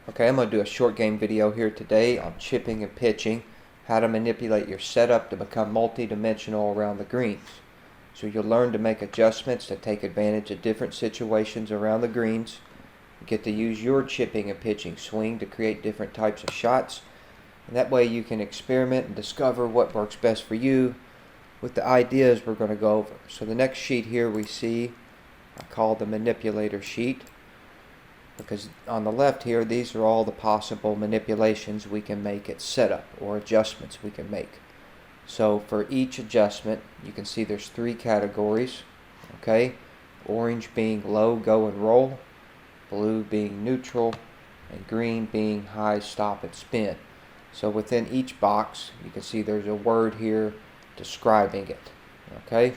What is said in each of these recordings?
Okay, I'm going to do a short game video here today on chipping and pitching, how to manipulate your setup to become multi-dimensional around the greens. So you'll learn to make adjustments to take advantage of different situations around the greens. You get to use your chipping and pitching swing to create different types of shots. And that way you can experiment and discover what works best for you with the ideas we're going to go over. So the next sheet here we see, I call the manipulator sheet, because on the left here, these are all the possible manipulations we can make at setup or adjustments we can make. So for each adjustment, you can see there's three categories. Okay, orange being low, go and roll, blue being neutral, and green being high, stop and spin. So within each box, you can see there's a word here describing it. Okay,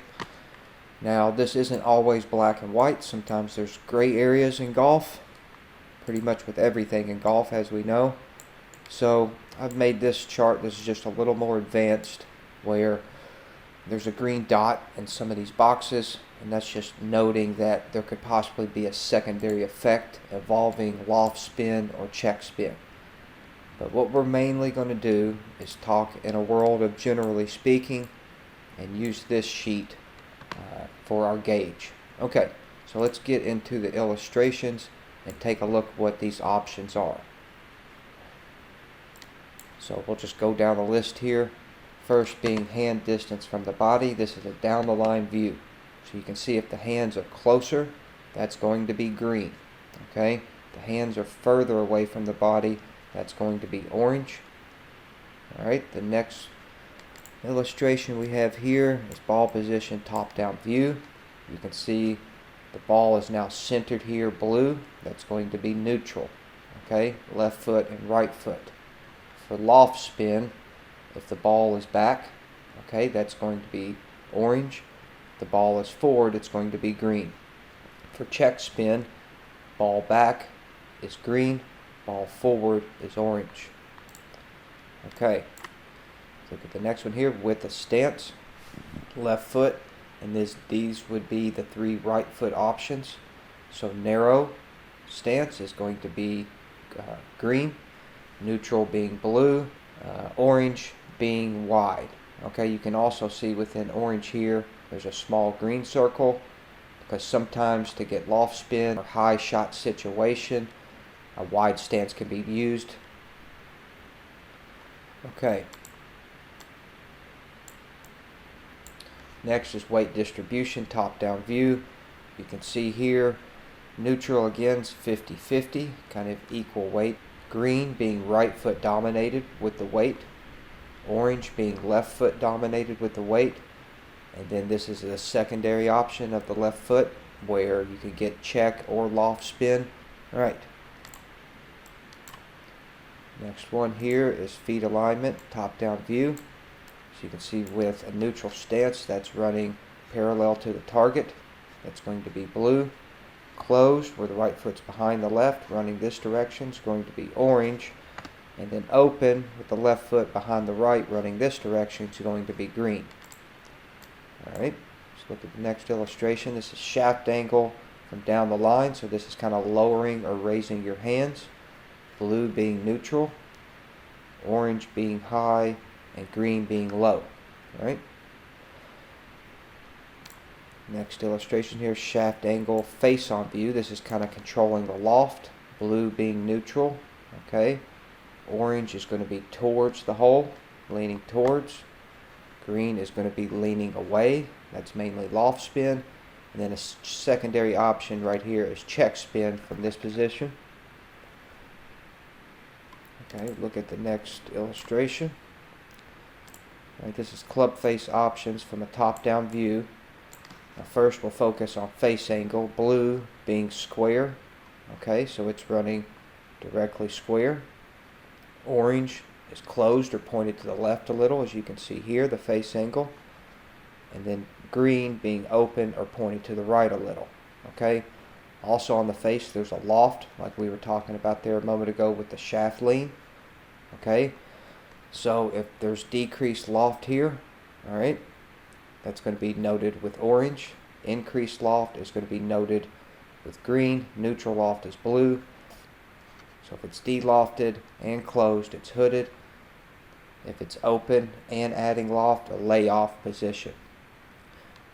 now this isn't always black and white. Sometimes there's gray areas in golf. Pretty much with everything in golf, as we know. So I've made this chart. This is just a little more advanced, where there's a green dot in some of these boxes, and that's just noting that there could possibly be a secondary effect involving loft spin or check spin. But what we're mainly going to do is talk in a world of generally speaking and use this sheet for our gauge. Okay, so let's get into the illustrations and take a look what these options are. So we'll just go down the list here. First being hand distance from the body. This is a down the line view. So you can see if the hands are closer, that's going to be green. Okay, the hands are further away from the body, that's going to be orange. Alright, the next illustration we have here is ball position top down view. You can see the ball is now centered here, blue. That's going to be neutral. Okay, left foot and right foot. For loft spin, if the ball is back, okay, that's going to be orange. If the ball is forward, it's going to be green. For check spin, ball back is green, ball forward is orange. Okay, look at the next one here with the stance. Left foot. And these would be the three right foot options. So narrow stance is going to be green, neutral being blue, orange being wide. Okay, you can also see within orange here, there's a small green circle, because sometimes to get loft spin or high shot situation, a wide stance can be used. Okay. Next is weight distribution, top-down view. You can see here, neutral again is 50-50, kind of equal weight. Green being right foot dominated with the weight. Orange being left foot dominated with the weight. And then this is a secondary option of the left foot, where you can get check or loft spin. All right. Next one here is feet alignment, top-down view. So you can see with a neutral stance, that's running parallel to the target. That's going to be blue. Closed, where the right foot's behind the left, running this direction, is going to be orange. And then open, with the left foot behind the right, running this direction, is going to be green. Alright, let's look at the next illustration. This is shaft angle from down the line. So this is kind of lowering or raising your hands. Blue being neutral, orange being high, and green being low. Right. Next illustration here, shaft angle face on view. This is kind of controlling the loft. Blue being neutral. Okay. Orange is going to be towards the hole, leaning towards. Green is going to be leaning away. That's mainly loft spin. And then a secondary option right here is check spin from this position. Okay, look at the next illustration. Right, this is club face options from a top-down view. Now first we'll focus on face angle. Blue being square. Okay, so it's running directly square. Orange is closed or pointed to the left a little, as you can see here, the face angle. And then green being open or pointed to the right a little. Okay, also on the face there's a loft, like we were talking about there a moment ago with the shaft lean. Okay, so if there's decreased loft here, alright, that's going to be noted with orange. Increased loft is going to be noted with green. Neutral loft is blue. So if it's de-lofted and closed, it's hooded. If it's open and adding loft, a lay-off position.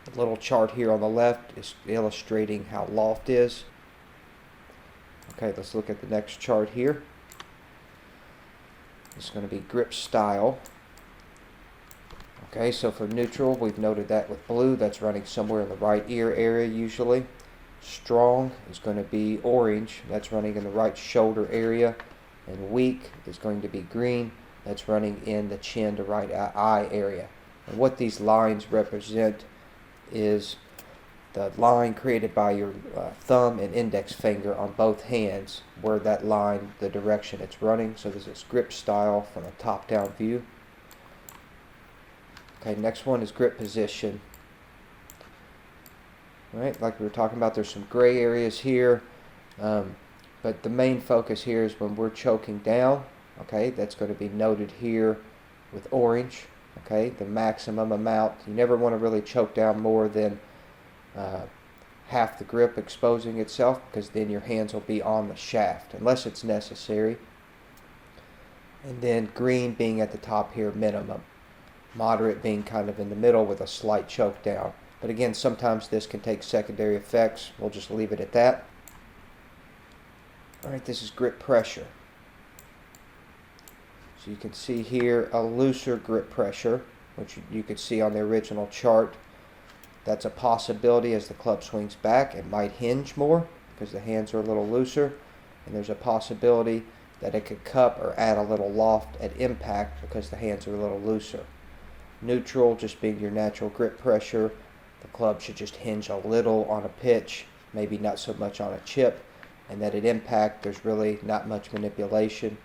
The little chart here on the left is illustrating how loft is. Okay, let's look at the next chart here. It's going to be grip style. Okay, so for neutral, we've noted that with blue, that's running somewhere in the right ear area usually. Strong is going to be orange, that's running in the right shoulder area. And weak is going to be green, that's running in the chin to right eye area. And what these lines represent is the line created by your thumb and index finger on both hands, where that line, the direction it's running. So this is grip style from a top-down view. Okay, next one is grip position. All right, like we were talking about, there's some gray areas here, but the main focus here is when we're choking down. Okay, that's going to be noted here with orange. Okay, the maximum amount. You never want to really choke down more than half the grip exposing itself, because then your hands will be on the shaft unless it's necessary. And then green being at the top here, minimum. Moderate being kind of in the middle with a slight choke down. But again, sometimes this can take secondary effects. We'll just leave it at that. Alright, this is grip pressure. So you can see here a looser grip pressure, which you could see on the original chart. That's a possibility as the club swings back. It might hinge more because the hands are a little looser. And there's a possibility that it could cup or add a little loft at impact because the hands are a little looser. Neutral just being your natural grip pressure. The club should just hinge a little on a pitch, maybe not so much on a chip, and that at impact there's really not much manipulation.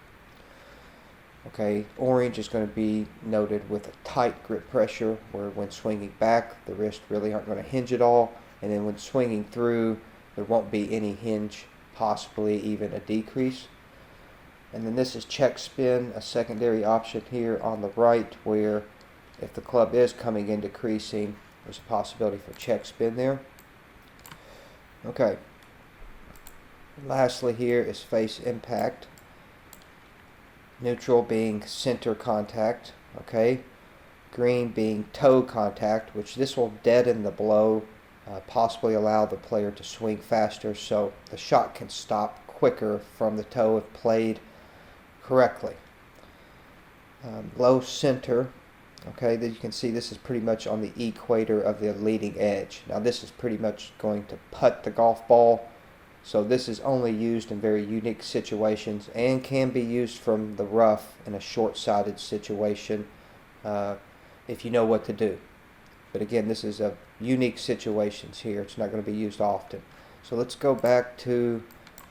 Okay, orange is going to be noted with a tight grip pressure, where when swinging back the wrists really aren't going to hinge at all, and then when swinging through there won't be any hinge, possibly even a decrease. And then this is check spin, a secondary option here on the right, where if the club is coming into creasing, there's a possibility for check spin there. Okay. Lastly here is face impact. Neutral being center contact. Okay. Green being toe contact, which this will deaden the blow, possibly allow the player to swing faster, so the shot can stop quicker from the toe if played correctly. Low center. Okay, you can see this is pretty much on the equator of the leading edge. Now this is pretty much going to putt the golf ball, so this is only used in very unique situations and can be used from the rough in a short-sided situation if you know what to do. But again, this is a unique situations here. It's not going to be used often. So let's go back to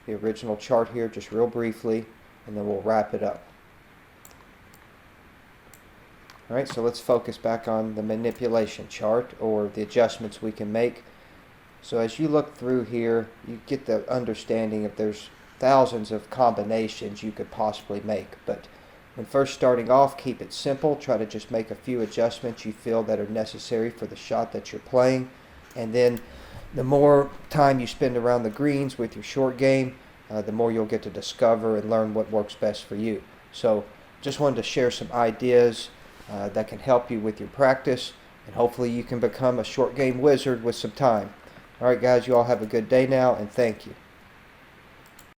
the original chart here just real briefly, and then we'll wrap it up. Alright, so let's focus back on the manipulation chart, or the adjustments we can make. So as you look through here, you get the understanding that there's thousands of combinations you could possibly make. But when first starting off, keep it simple. Try to just make a few adjustments you feel that are necessary for the shot that you're playing. And then the more time you spend around the greens with your short game, the more you'll get to discover and learn what works best for you. So just wanted to share some ideas that can help you with your practice, and hopefully you can become a short game wizard with some time. Alright guys, you all have a good day now, and thank you.